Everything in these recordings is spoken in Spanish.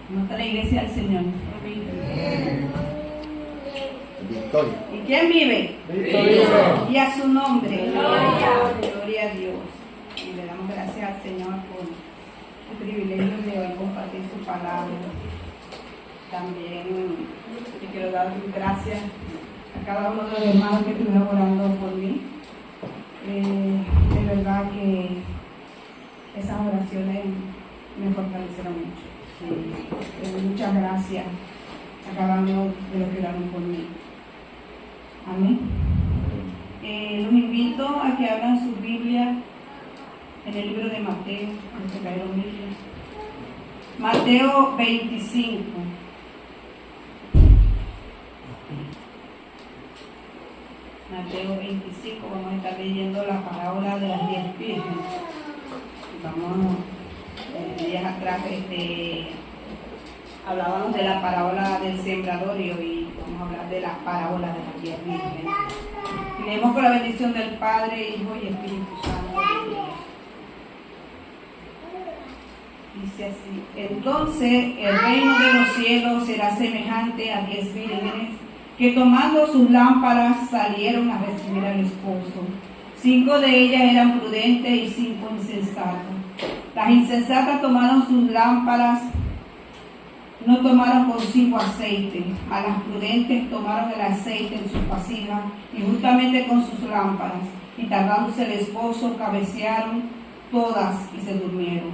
¿Cómo está la iglesia del Señor? Victoria. ¿Y quién vive? Victoria. Y a su nombre. Gloria. Gloria a Dios. Y le damos gracias al Señor por el privilegio de hoy compartir su palabra. También yo quiero dar gracias a cada uno de los hermanos que estuvieron orando por mí. De verdad que esas oraciones me fortalecieron mucho. Muchas gracias a cada uno de los que oraron por mí. Amén. Los invito a que abran su Biblia en el libro de Mateo, los que trajeron Biblia. Mateo 25. Mateo 25, vamos a estar leyendo la parábola de las 10 vírgenes. Vamos, días atrás hablábamos de la parábola del sembrador y hoy vamos a hablar de la parábola de las 10 vírgenes. Y leemos con la bendición del Padre, Hijo y Espíritu Santo de Dios. Dice así: entonces el reino de los cielos será semejante a 10 vírgenes que tomando sus lámparas salieron a recibir al esposo. 5 de ellas eran prudentes y 5 insensatas. Las insensatas tomaron sus lámparas, no tomaron consigo aceite. A las prudentes tomaron el aceite en sus vasijas y juntamente con sus lámparas. Y tardándose el esposo, cabecearon todas y se durmieron.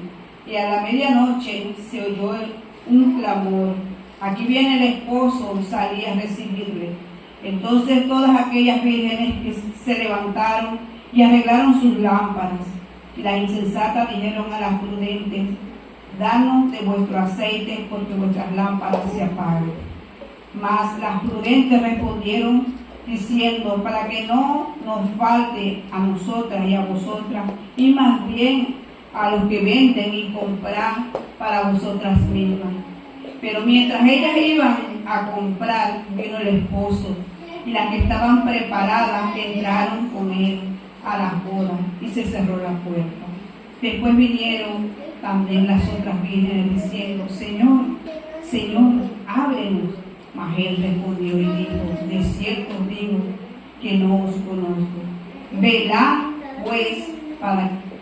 Y a la medianoche se oyó un clamor: aquí viene el esposo, salí a recibirle. Entonces todas aquellas vírgenes que se levantaron y arreglaron sus lámparas. Y las insensatas dijeron a las prudentes: danos de vuestro aceite, porque vuestras lámparas se apagan. Mas las prudentes respondieron diciendo: para que no nos falte a nosotras y a vosotras, y más bien a los que venden y compran para vosotras mismas. Pero mientras ellas iban a comprar, vino el esposo, y las que estaban preparadas entraron con él a la boda, y se cerró la puerta. Después vinieron también las otras vírgenes diciendo: Señor, Señor, ábrenos. Mas él respondió y dijo: de cierto os digo que no os conozco. Velad pues,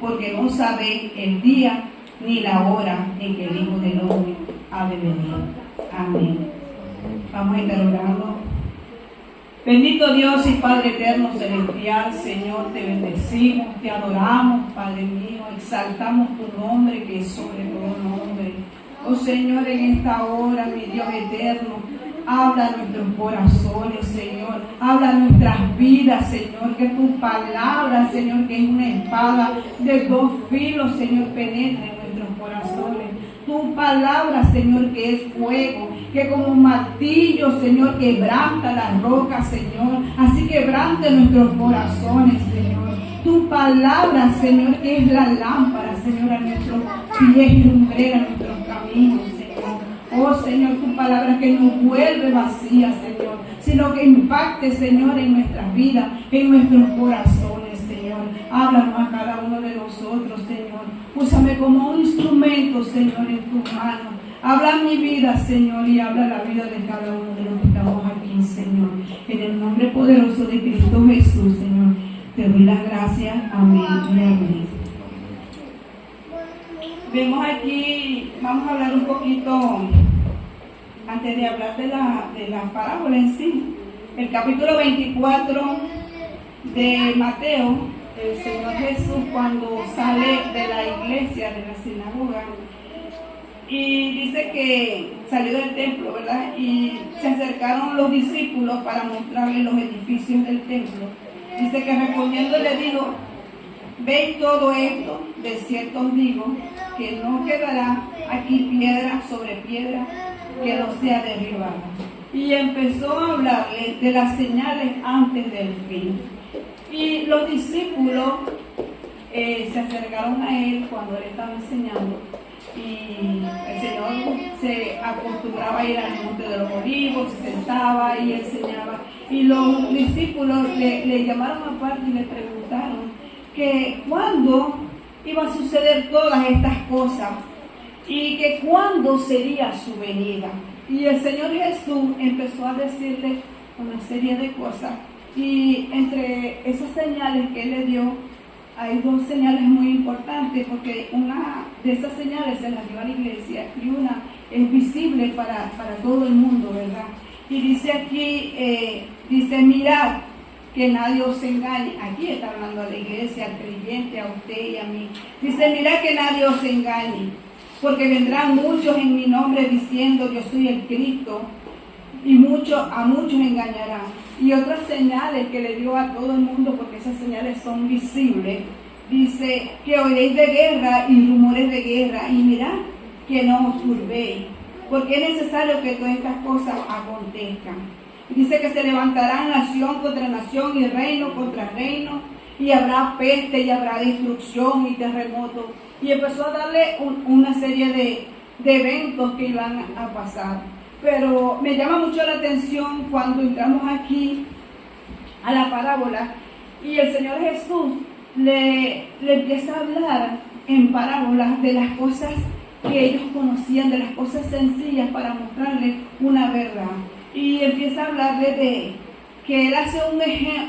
porque no sabéis el día ni la hora en que el Hijo del Hombre ha de venir. Amén. Vamos a estar orando. Bendito Dios y Padre eterno celestial, Señor, te bendecimos, te adoramos, Padre mío, exaltamos tu nombre que es sobre todo nombre. Oh Señor, en esta hora, mi Dios eterno, habla a nuestros corazones, Señor, habla a nuestras vidas, Señor, que tu palabra, Señor, que es una espada de 2 filos, Señor, penetre en nuestros corazones. Tu palabra, Señor, que es fuego, que como un martillo, Señor, quebranta las rocas, Señor. Así quebrante nuestros corazones, Señor. Tu palabra, Señor, que es la lámpara, Señor, a nuestros pies y lumbrera a nuestros caminos, Señor. Oh, Señor, tu palabra que no vuelve vacía, Señor, sino que impacte, Señor, en nuestras vidas, en nuestros corazones, Señor. Háblanos a cada uno de nosotros, Señor. Úsame como un instrumento, Señor, en tu mano. Habla mi vida, Señor, y habla la vida de cada uno de los que estamos aquí, Señor. En el nombre poderoso de Cristo Jesús, Señor, te doy las gracias. Amén y amén. Vemos aquí, vamos a hablar un poquito, antes de hablar de la parábola en sí, el capítulo 24 de Mateo. El Señor Jesús, cuando sale de la iglesia, de la sinagoga, y dice que salió del templo, ¿verdad? Y se acercaron los discípulos para mostrarle los edificios del templo. Dice que respondiendo le dijo: ¿veis todo esto? De cierto os digo que no quedará aquí piedra sobre piedra que no sea derribada. Y empezó a hablarle de las señales antes del fin. Y los discípulos se acercaron a él cuando él estaba enseñando, y el Señor se acostumbraba a ir al monte de los olivos, se sentaba y enseñaba, y los discípulos le llamaron aparte y le preguntaron que cuándo iba a suceder todas estas cosas, y que cuándo sería su venida. Y el Señor Jesús empezó a decirle una serie de cosas, y entre esas señales que Él le dio, hay dos señales muy importantes, porque una de esas señales se las dio a la iglesia y una es visible para todo el mundo, ¿verdad? Y dice aquí, dice, mirad que nadie os engañe. Aquí está hablando a la iglesia, al creyente, a usted y a mí. Dice, mirad que nadie os engañe, porque vendrán muchos en mi nombre diciendo yo soy el Cristo, y a muchos engañarán. Y otras señales que le dio a todo el mundo, porque esas señales son visibles, dice que oiréis de guerra y rumores de guerra, y mirad que no os turbéis, porque es necesario que todas estas cosas acontezcan. Dice que se levantarán nación contra nación y reino contra reino, y habrá peste y habrá destrucción y terremotos. Y empezó a darle una serie de eventos que iban a pasar. Pero me llama mucho la atención cuando entramos aquí a la parábola y el Señor Jesús le empieza a hablar en parábolas de las cosas que ellos conocían, de las cosas sencillas, para mostrarles una verdad. Y empieza a hablarle de que Él hace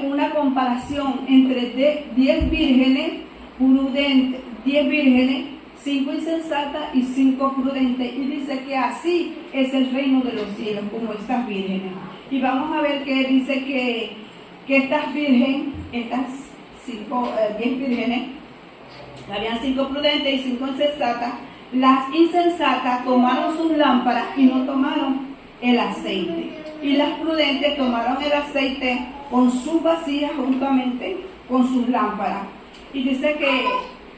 una comparación entre 10 vírgenes prudentes, 10 vírgenes, 5 insensatas y 5 prudentes, y dice que así es el reino de los cielos, como estas vírgenes. Y vamos a ver que dice que estas vírgenes, estas 10 vírgenes, habían 5 prudentes y 5 insensatas. Las insensatas tomaron sus lámparas y no tomaron el aceite, y las prudentes tomaron el aceite con sus vasijas juntamente con sus lámparas. Y dice que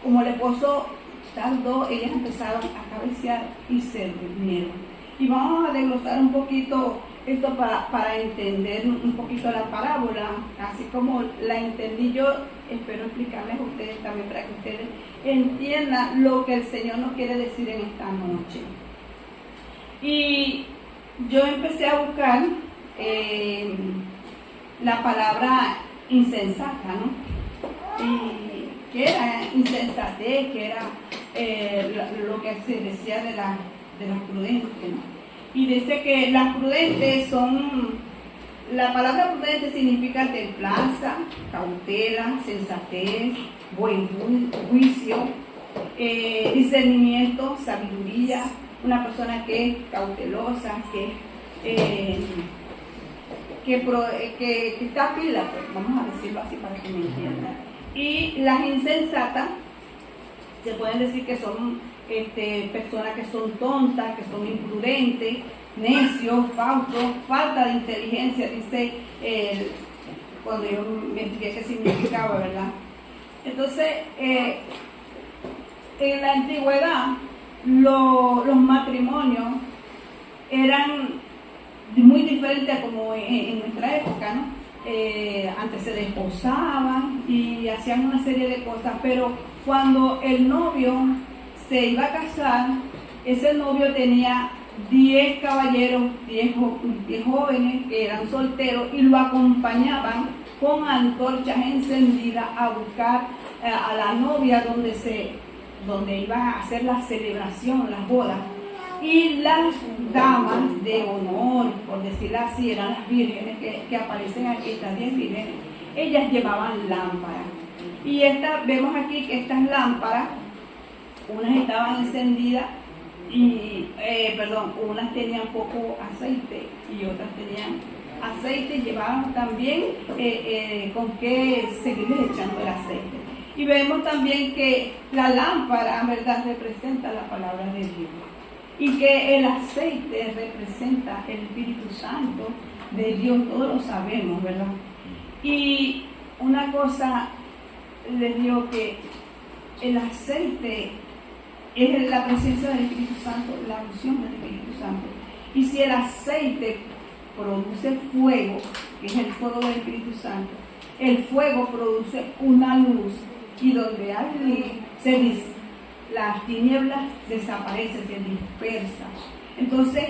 como el esposo tardó, ellas empezaron a cabecear y se durmieron. Y vamos a desglosar un poquito esto para entender un poquito la parábola, así como la entendí yo. Espero explicarles a ustedes también, para que ustedes entiendan lo que el Señor nos quiere decir en esta noche. Y yo empecé a buscar la palabra insensata, ¿no? Y que era insensatez, que era lo que se decía de las prudentes, ¿no? Y dice que las prudentes son, la palabra prudente significa templanza, cautela, sensatez, buen juicio, discernimiento, sabiduría, una persona que es cautelosa, que está pila, pues, vamos a decirlo así para que me entiendan. Y las insensatas se pueden decir que son personas que son tontas, que son imprudentes, necios, falsos, falta de inteligencia, dice cuando yo me expliqué qué significaba, ¿verdad? Entonces, en la antigüedad, los matrimonios eran muy diferentes a como en nuestra época, ¿no? Antes se desposaban y hacían una serie de cosas, pero cuando el novio se iba a casar, ese novio tenía 10 caballeros, 10 jóvenes que eran solteros, y lo acompañaban con antorchas encendidas a buscar a la novia donde iba a hacer la celebración, las bodas. Y las damas de honor, por decirlo así, eran las vírgenes que aparecen aquí, estas 10 vírgenes, ellas llevaban lámparas. Y vemos aquí que estas lámparas, unas estaban encendidas unas tenían poco aceite y otras tenían aceite, y llevaban también con qué seguirles echando el aceite. Y vemos también que la lámpara, ¿verdad?, representa la palabra de Dios, y que el aceite representa el Espíritu Santo de Dios, todos lo sabemos, ¿verdad? Y una cosa les digo, que el aceite es la presencia del Espíritu Santo, la unción del Espíritu Santo. Y si el aceite produce fuego, que es el fuego del Espíritu Santo, el fuego produce una luz, y donde hay luz, las tinieblas desaparecen, se dispersan. Entonces,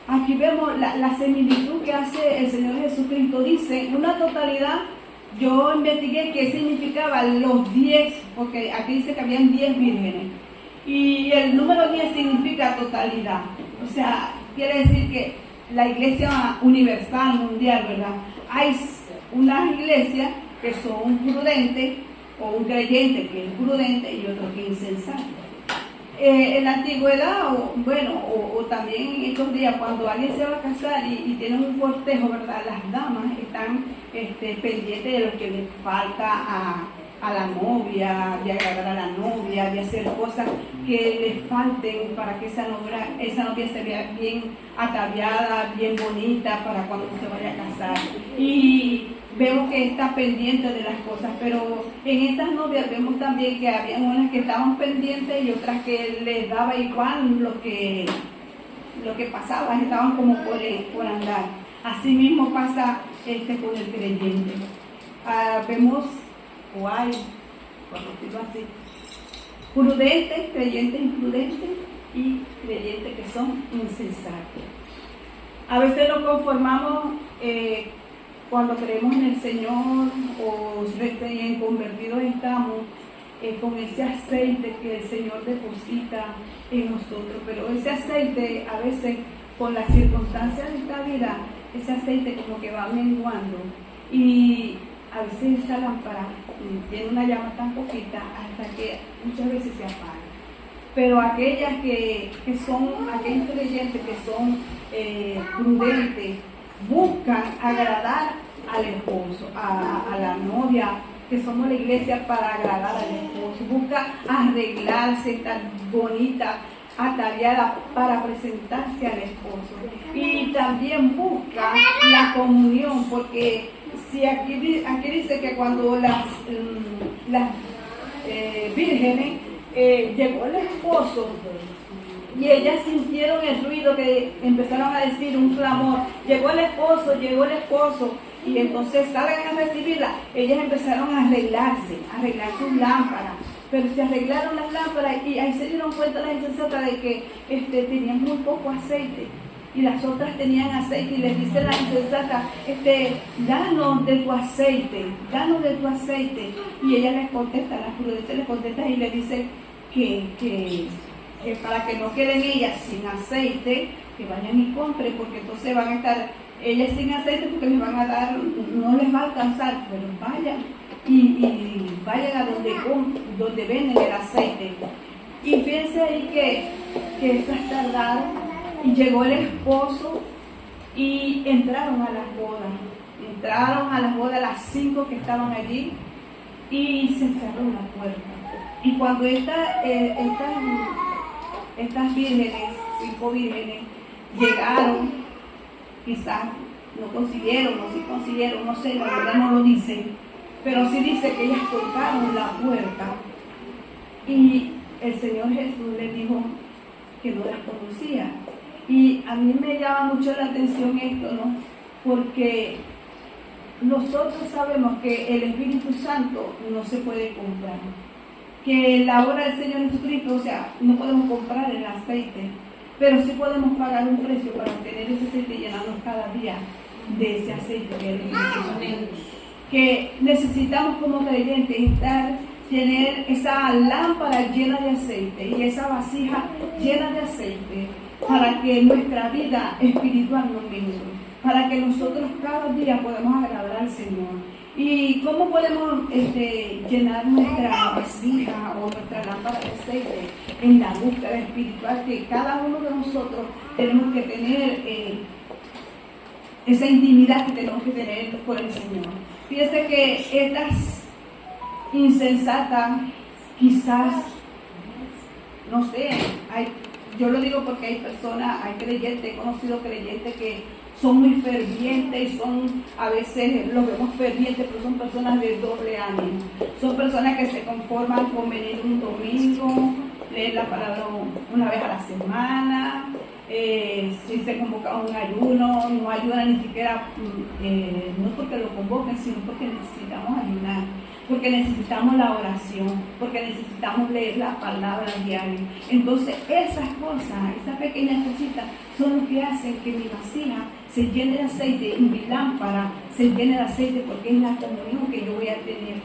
aquí vemos la similitud que hace el Señor Jesucristo. Dice, una totalidad. Yo investigué qué significaban los 10, porque aquí dice que habían 10 vírgenes. Y el número 10 significa totalidad. O sea, quiere decir que la iglesia universal, mundial, ¿verdad? Hay unas iglesias que son prudentes, o un creyente que es prudente y otro que es insensato. En la antigüedad, o también en estos días, cuando alguien se va a casar y tiene un cortejo, ¿verdad? Las damas están pendientes de lo que le falta a la novia, de agradar a la novia, de hacer cosas que le falten para que esa novia se vea bien ataviada, bien bonita para cuando se vaya a casar. Y vemos que está pendiente de las cosas, pero en estas novias vemos también que había unas que estaban pendientes y otras que les daba igual lo que pasaba, estaban como por andar. Así mismo pasa con el creyente. Vemos cuando digo así, prudentes, creyentes imprudentes y creyentes que son insensatos. A veces nos conformamos cuando creemos en el Señor o recién convertidos estamos con ese aceite que el Señor deposita en nosotros, pero ese aceite a veces con las circunstancias de esta vida, ese aceite como que va menguando y a veces esa lámpara tiene una llama tan poquita hasta que muchas veces se apaga. Pero aquellos creyentes que son prudentes, buscan agradar al esposo, a la novia, que somos la iglesia para agradar al esposo, busca arreglarse tan bonita, ataviada para presentarse al esposo. Y también busca la comunión, porque si aquí dice que cuando las vírgenes llegó el esposo y ellas sintieron el ruido que empezaron a decir, un clamor, llegó el esposo, y entonces salgan a recibirla, ellas empezaron a arreglar sus lámparas, pero se arreglaron las lámparas y ahí se dieron cuenta las insensatas de que tenían muy poco aceite y las otras tenían aceite, y les dice la insensata, danos de tu aceite, y ella les contesta, la prudente les contesta y le dice que para que no queden ellas sin aceite, que vayan y compren, porque entonces van a estar ellas sin aceite porque les van a dar, no les va a alcanzar, pero vayan y vayan a donde venden el aceite. Y fíjense ahí que estas tardaron y llegó el esposo y entraron a las bodas las 5 que estaban allí y se cerró la puerta. Y cuando estas vírgenes, 5 vírgenes, llegaron, quizás no consiguieron, no sé, la verdad no lo dice, pero sí dice que ellas tocaron la puerta y el Señor Jesús les dijo que no las conocía. Y a mí me llama mucho la atención esto, ¿no? Porque nosotros sabemos que el Espíritu Santo no se puede comprar, que la obra del Señor Jesucristo, o sea, no podemos comprar el aceite, pero sí podemos pagar un precio para obtener ese aceite y llenarnos cada día de ese aceite que es el Espíritu Santo. Que necesitamos como creyentes tener esa lámpara llena de aceite y esa vasija llena de aceite para que nuestra vida espiritual no mejore, para que nosotros cada día podamos agradar al Señor. ¿Y cómo podemos llenar nuestra vasija o nuestra lámpara de aceite? En la búsqueda espiritual que cada uno de nosotros tenemos que tener, esa intimidad que tenemos que tener con el Señor. Fíjense que estas insensatas, quizás, no sé, yo lo digo porque hay personas, hay creyentes, he conocido creyentes que son muy fervientes, a veces los vemos fervientes, pero son personas de doble ánimo. Son personas que se conforman con venir un domingo, leer la palabra una vez a la semana, si se convoca un ayuno, no ayunan ni siquiera, no porque lo convoquen, sino porque necesitamos ayunar, porque necesitamos la oración, porque necesitamos leer la palabra diario. Entonces esas cosas, esas pequeñas cositas son lo que hacen que mi vasija se llene de aceite y mi lámpara se llene de aceite, porque es la comunión que yo voy a tener.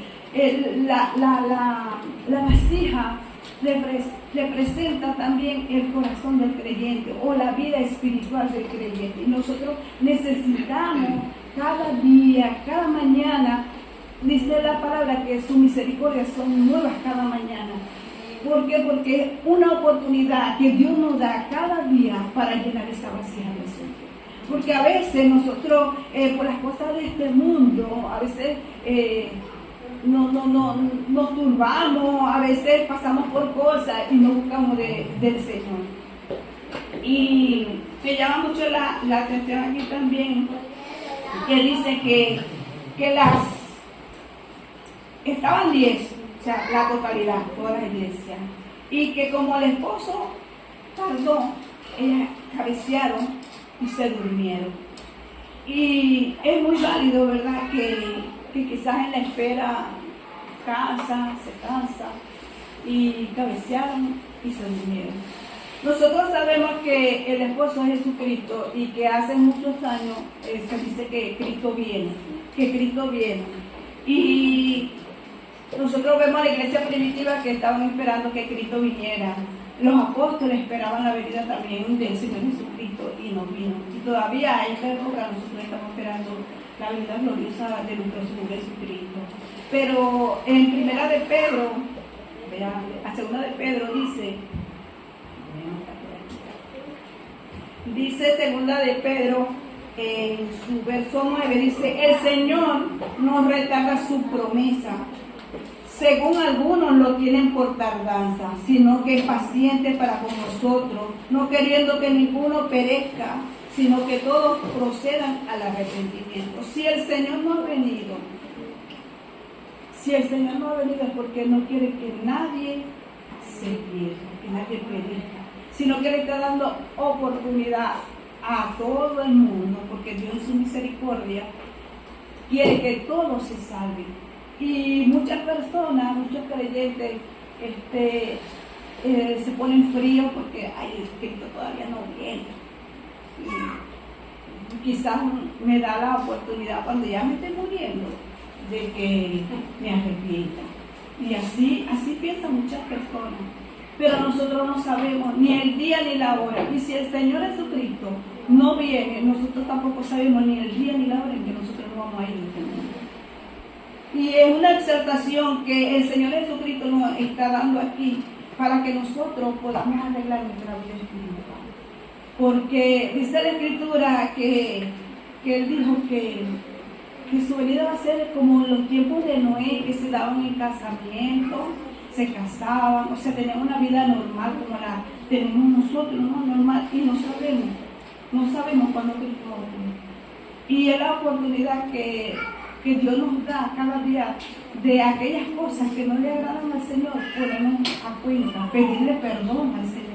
La vasija representa también el corazón del creyente o la vida espiritual del creyente. Y nosotros necesitamos cada día, cada mañana, dice la palabra que sus misericordias son nuevas cada mañana. ¿Por qué? Porque es una oportunidad que Dios nos da cada día para llenar esa vasija de nosotros. Porque a veces nosotros, por las cosas de este mundo, a veces nos turbamos, a veces pasamos por cosas y no buscamos del Señor. Y me llama mucho la atención aquí también, que dice que estaban 10, o sea, la totalidad, toda la iglesia, y que como el esposo tardó, ellas cabecearon y se durmieron. Y es muy válido, ¿verdad?, que quizás en la espera se cansa y cabecearon y se durmieron. Nosotros sabemos que el esposo es Jesucristo y que hace muchos años se dice que Cristo viene. Y nosotros vemos a la iglesia primitiva que estaban esperando que Cristo viniera. Los apóstoles esperaban la venida también del Señor Jesucristo y no vino. Y todavía a esta época nosotros estamos esperando la venida gloriosa de nuestro Señor Jesucristo. Pero en primera de Pedro, a segunda de Pedro dice segunda de Pedro, en su verso 9, dice: el Señor no retarda su promesa, según algunos lo tienen por tardanza, sino que es paciente para con nosotros, no queriendo que ninguno perezca, sino que todos procedan al arrepentimiento. Si el Señor no ha venido es porque no quiere que nadie se pierda, que nadie perezca, sino que le está dando oportunidad a todo el mundo, porque Dios en su misericordia quiere que todos se salven. Y muchas personas, muchos creyentes se ponen fríos porque el Cristo todavía no viene. Y quizás me da la oportunidad cuando ya me esté muriendo de que me arrepienta. Y así piensan muchas personas. Pero nosotros no sabemos ni el día ni la hora. Y si el Señor Jesucristo no viene, nosotros tampoco sabemos ni el día ni la hora en que nosotros no vamos a ir de este mundo. Y es una exhortación que el Señor Jesucristo nos está dando aquí para que nosotros podamos arreglar nuestra vida espiritual. Porque dice la Escritura que Él dijo que su venida va a ser como los tiempos de Noé, que se daban en casamiento, se casaban, o sea, tenían una vida normal como la tenemos nosotros, ¿no? Normal, y no sabemos cuándo Cristo va a venir. Y es la oportunidad que Dios nos da cada día de aquellas cosas que no le agradan al Señor, ponernos a cuenta, pedirle perdón al Señor.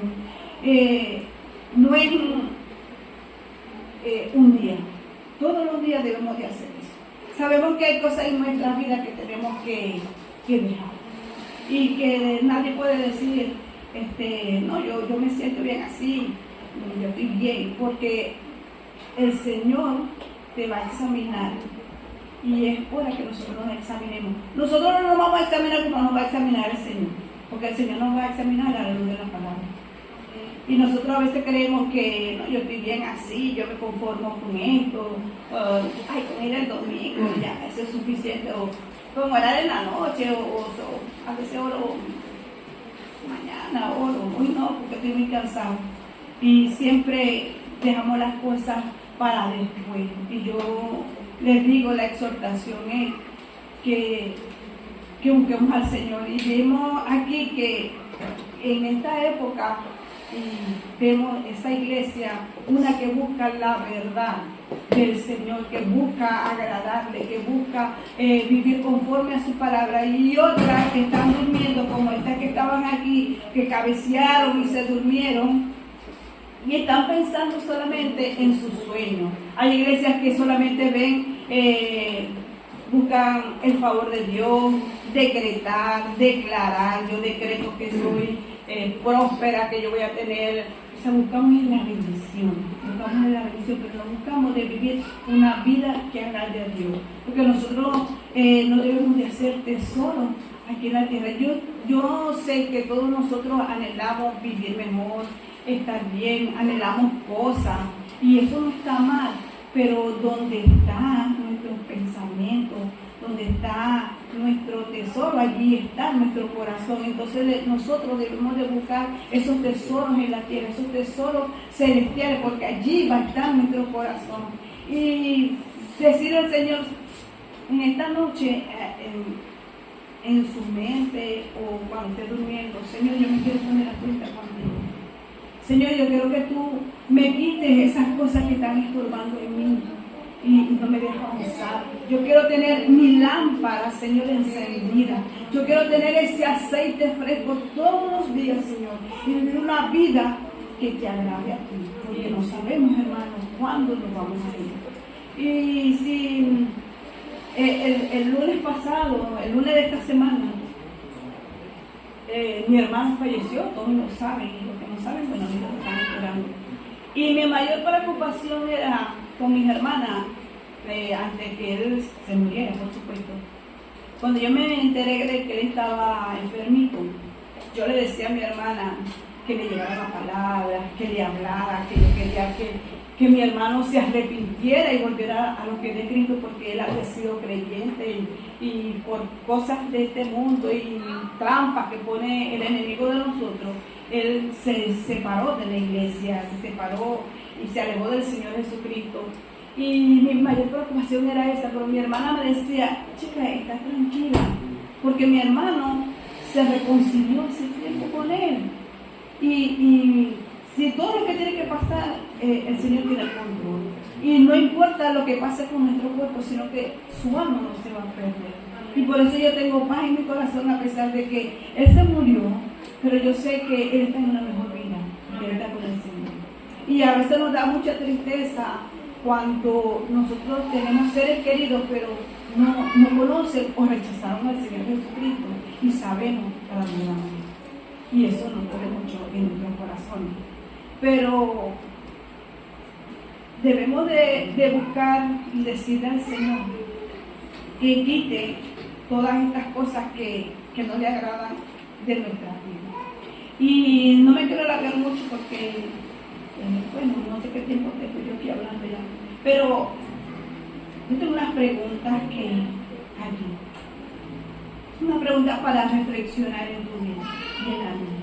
No es un día, todos los días debemos de hacer eso. Sabemos que hay cosas en nuestra vida que tenemos que dejar y que nadie puede decir, no, yo me siento bien así, yo estoy bien, porque el Señor te va a examinar. Y es hora que nosotros nos examinemos. Nosotros no nos vamos a examinar como nos va a examinar el Señor, porque el Señor nos va a examinar a la luz de la palabra. Y nosotros a veces creemos que no, yo estoy bien así, yo me conformo con esto, con ir el domingo, ya, eso es suficiente, o con orar en la noche, o a veces oro mañana, hoy no, porque estoy muy cansado. Y siempre dejamos las cosas para después. Y yo les digo, la exhortación es que busquemos al Señor. Y vemos aquí que en esta época vemos esta iglesia, una que busca la verdad del Señor, que busca agradarle, que busca vivir conforme a su palabra, y otras que están durmiendo, como estas que estaban aquí, que cabecearon y se durmieron, y están pensando solamente en sus sueños. Hay iglesias que solamente ven, buscan el favor de Dios, declarar, yo decreto que soy próspera, que yo voy a tener. O sea, buscamos la bendición, pero no buscamos de vivir una vida que agrade a Dios, porque nosotros no debemos de hacer tesoros aquí en la tierra. Yo sé que todos nosotros anhelamos vivir mejor, estar bien, anhelamos cosas, y eso no está mal, pero donde está nuestro pensamiento, donde está nuestro tesoro, allí está nuestro corazón. Entonces nosotros debemos de buscar esos tesoros en la tierra, esos tesoros celestiales, porque allí va a estar nuestro corazón. Y decirle al Señor en esta noche, en su mente o cuando esté durmiendo: Señor, yo me quiero poner a cuenta contigo. Señor, yo quiero que tú me quites esas cosas que están estorbando en mí y no me dejas avanzar. Yo quiero tener mi lámpara, Señor, encendida. Yo quiero tener ese aceite fresco todos los días, Señor, y vivir una vida que te agrade a ti, porque no sabemos, hermanos, cuándo nos vamos a ir. Y si el lunes pasado, el lunes de esta semana, mi hermano falleció, todos lo saben, y los que no saben, bueno, ni lo están esperando. Y mi mayor preocupación era con mis hermanas, antes que él se muriera, por supuesto. Cuando yo me enteré de que él estaba enfermito, yo le decía a mi hermana que le llegara la palabra, que le hablara, que yo quería que mi hermano se arrepintiera y volviera a lo que es de Cristo, porque él había sido creyente y por cosas de este mundo y trampas que pone el enemigo de nosotros, él se separó de la iglesia, se separó y se alejó del Señor Jesucristo. Y mi mayor preocupación era esa, pero mi hermana me decía: chica, está tranquila, porque mi hermano se reconcilió hace tiempo con él. Y si todo lo que tiene que pasar, el Señor tiene el control. Y no importa lo que pase con nuestro cuerpo, sino que su alma no se va a perder. Y por eso yo tengo paz en mi corazón, a pesar de que Él se murió, pero yo sé que Él está en una mejor vida, que Él está con el Señor. Y a veces nos da mucha tristeza cuando nosotros tenemos seres queridos, pero no conocen o rechazaron al Señor Jesucristo, y sabemos para dónde vamos. Y eso nos duele mucho en nuestros corazones. Pero debemos de buscar y decirle al Señor que quite todas estas cosas que no le agradan de nuestra vida. Y no me quiero alargar mucho porque, bueno, no sé qué tiempo tengo yo aquí hablando ya. Pero yo tengo unas preguntas que aquí. Una pregunta para reflexionar en tu vida y en la mía.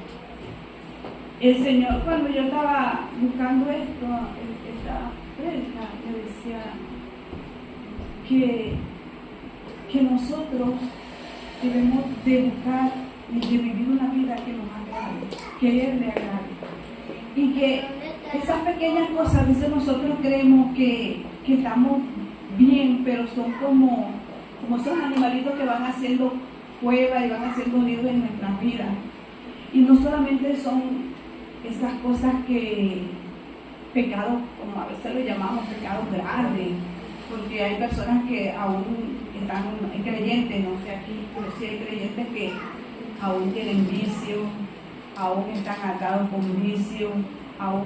El Señor, cuando yo estaba buscando esta prédica, me decía que nosotros debemos de buscar y de vivir una vida que nos agrade, que Él le agrade. Y que esas pequeñas cosas, a veces nosotros creemos que estamos bien, pero son como esos animalitos que van haciendo cuevas y van haciendo nidos en nuestras vidas. Y no solamente son esas cosas pecados, como a veces lo llamamos pecados grandes, porque hay personas que aún están creyentes, no sé aquí, pero sí hay creyentes que aún tienen vicio, aún están atados con vicio, aún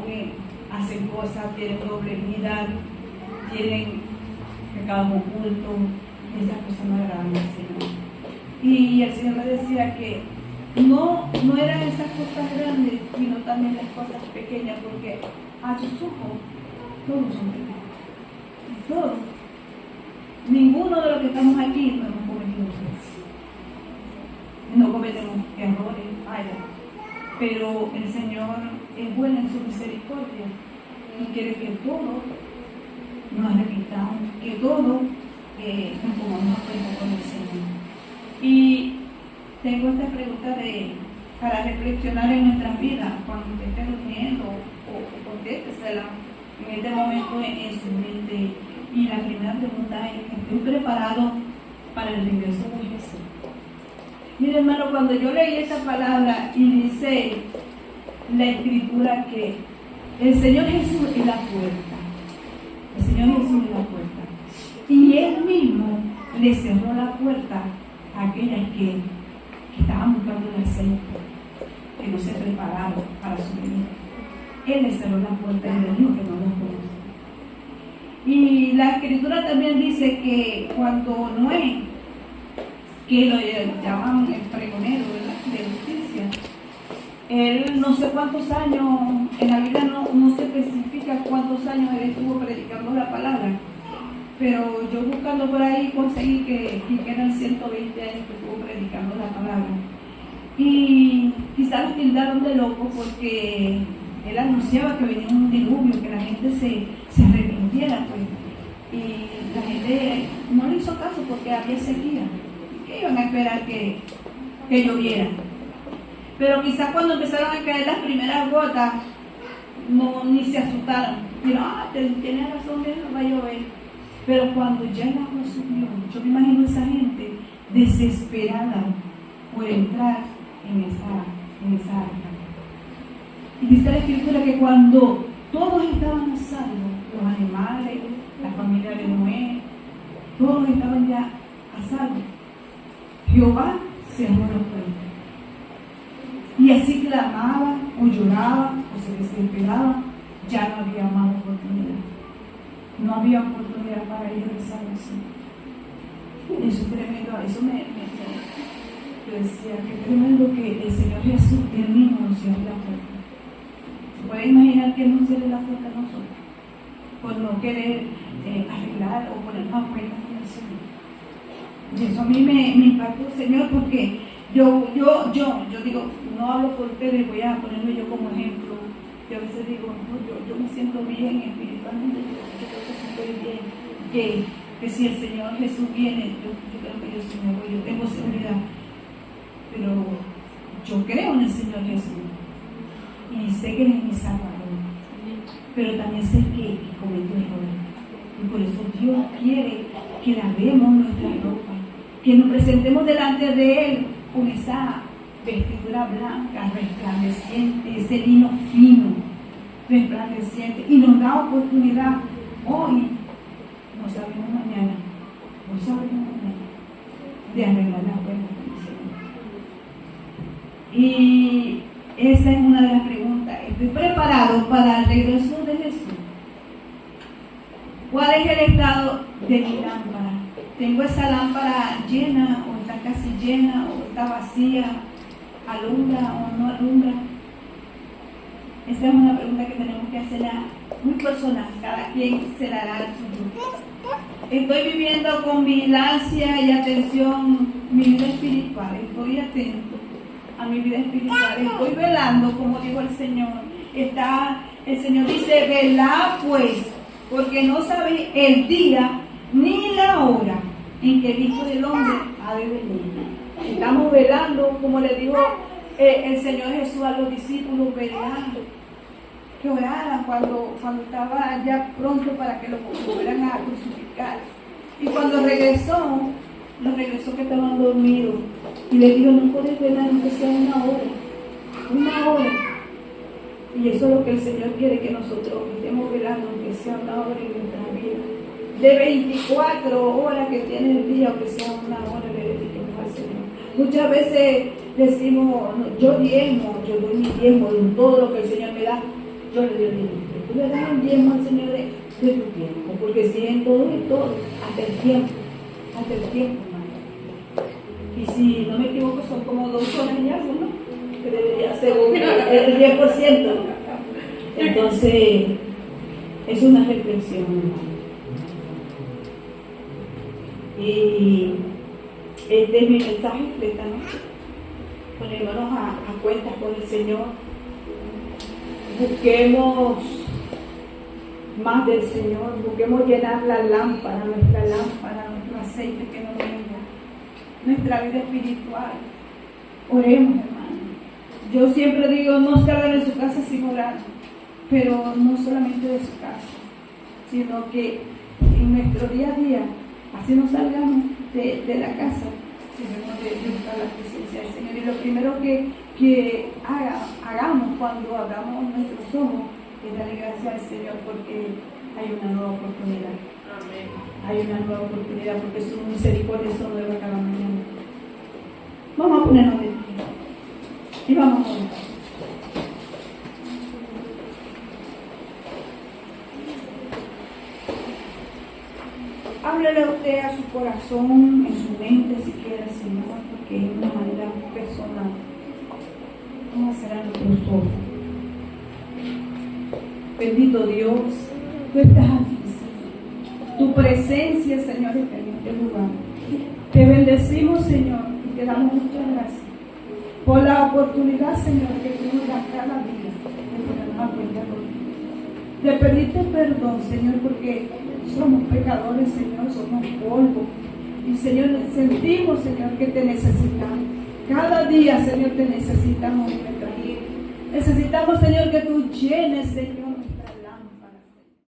hacen cosas, tienen doble vida, tienen pecados ocultos, esas cosas no agradan al Señor. Y el Señor me decía que no eran esas cosas grandes, sino también las cosas pequeñas, porque a sus ojos todos son pecados. Todos. Ninguno de los que estamos aquí no hemos cometido errores. No cometemos errores, fallas. Pero el Señor es bueno en su misericordia y quiere que todos nos repitamos, que todos nos pongamos a cuenta con el Señor. Y tengo esta pregunta para reflexionar en nuestras vidas, cuando usted esté durmiendo o contéstesela en este momento en su mente. Y la primera pregunta es: ¿estoy preparado para el regreso de Jesús? Mire, hermano, cuando yo leí esa palabra y dice la Escritura que el Señor Jesús es la puerta, el Señor Jesús es la puerta, y Él mismo le cerró la puerta a aquellas que estaban buscando el aceite, que no se prepararon para su venida. Él le cerró la puerta y le dijo que no los conoce. Y la Escritura también dice que cuando Noé, que lo llaman el pregonero, ¿verdad?, de justicia. Él no sé cuántos años, en la Biblia no se especifica cuántos años él estuvo predicando la palabra, pero yo buscando por ahí conseguí que eran 120 años que estuvo predicando la palabra. Y quizás lo tildaron de loco porque él anunciaba que venía un diluvio, que la gente se arrepintiera, pues. Y la gente no le hizo caso porque había sequía, que iban a esperar que lloviera. Pero quizás cuando empezaron a caer las primeras gotas, ni se asustaron. Dijeron, tienes razón, no va a llover. Pero cuando ya el agua subió, yo me imagino a esa gente desesperada por entrar en esa arca. Y dice la Escritura que cuando todos estaban a salvo, los animales, la familia de Noé, todos estaban ya a salvo, Jehová cerró los puertas. Y así clamaba, o lloraba, o se desesperaba, ya no había más oportunidad. No había oportunidad para ellos de salvación. Eso es tremendo, eso yo decía, qué tremendo que el Señor Jesús, Él mismo nos cierre la puerta. ¿Se puede imaginar que Él nos cierre la puerta a nosotros? Por no querer arreglar o poner más puertas con el Señor. Y eso a mí me impactó, Señor, porque yo digo, no hablo por ustedes, voy a ponerme yo como ejemplo. Yo a veces digo, yo me siento bien espiritualmente, yo creo que estoy bien, que si el Señor Jesús viene, yo creo que yo sí me voy, yo tengo seguridad, pero yo creo en el Señor Jesús y sé que Él es mi Salvador, pero también sé que cometí errores, y por eso Dios quiere que lavemos nuestra ropa, que nos presentemos delante de Él con esa vestidura blanca, resplandeciente, ese lino fino, resplandeciente, y nos da oportunidad hoy, no sabemos mañana, de arreglar las cuentas con el Señor. Y esa es una de las preguntas. ¿Estoy preparado para el regreso de Jesús? ¿Cuál es el estado de mi lámpara? ¿Tengo esa lámpara llena o está casi llena o está vacía? ¿Alumbra o no alumbra? Esa es una pregunta que tenemos que hacerla muy personal, cada quien se la hará suyo. Estoy viviendo con vigilancia y atención mi vida espiritual, estoy atento a mi vida espiritual, estoy velando, como dijo el Señor. El Señor dice, velad pues, porque no sabéis el día ni la hora en que el Hijo del Hombre ha de venir. Estamos velando, como le dijo el Señor Jesús a los discípulos, velando, que oraran cuando estaba ya pronto para que lo fueran a crucificar. Y cuando regresó que estaban dormidos, y le dijo, no podés velar aunque sea una hora. Y eso es lo que el Señor quiere, que nosotros estemos velando aunque sea una hora en nuestra vida. De 24 horas que tiene el día, aunque sea una hora, le dediquemos al Señor. Muchas veces decimos, yo doy mi diezmo de todo lo que el Señor me da, yo le doy el diezmo. Tú le das el diezmo al Señor de tu tiempo, porque si en todo y todo, hasta el tiempo, hermano. Y si no me equivoco, son como 2 horas y algo, ¿no? Que debería ser el 10%. Entonces, es una reflexión, hermano. Y este es mi mensaje de esta noche. Ponémonos a cuentas con el Señor. Busquemos más del Señor. Busquemos llenar la lámpara, nuestro aceite que nos venga, nuestra vida espiritual. Oremos, hermano. Yo siempre digo, no salgan de su casa sin orar, pero no solamente de su casa, sino que en nuestro día a día, así nos salgamos de la casa, debemos de buscar la presencia del Señor. Y lo primero que hagamos cuando abramos nuestros ojos es darle gracias al Señor, porque hay una nueva oportunidad. Amén. Hay una nueva oportunidad, porque sus misericordias son nuevas cada mañana. Vamos a ponernos de pie y vamos a orar. háblele usted a su corazón, en su mente si quiere, Señor, porque de una manera personal. Vamos a cerrar nuestros ojos. Bendito Dios, tú estás aquí, Señor. Tu presencia, Señor, está en este lugar. Te bendecimos, Señor, y te damos muchas gracias por la oportunidad, Señor, que tú nos das cada día de ponernos a cuenta contigo. De pedirte perdón, Señor, porque somos pecadores, Señor, somos polvo. Y, Señor, sentimos, Señor, que te necesitamos. Cada día, Señor, te necesitamos en nuestra vida. Necesitamos, Señor, que tú llenes, Señor,